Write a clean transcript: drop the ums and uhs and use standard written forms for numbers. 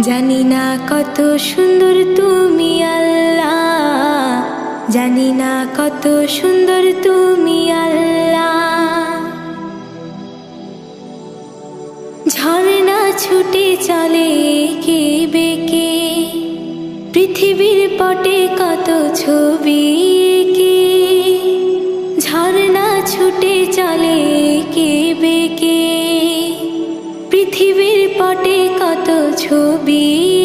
জানি না কত সুন্দর তুমি আল্লাহ, জানি না কত সুন্দর তুমি আল্লাহ। ঝর্ণা ছুটে চলে এঁকে বেঁকে, পৃথিবীর পটে কত ছবি এঁকে। ঝর্ণা ছুটে চলে এঁকে বেঁকে, পৃথিবীর পটে কত ছবি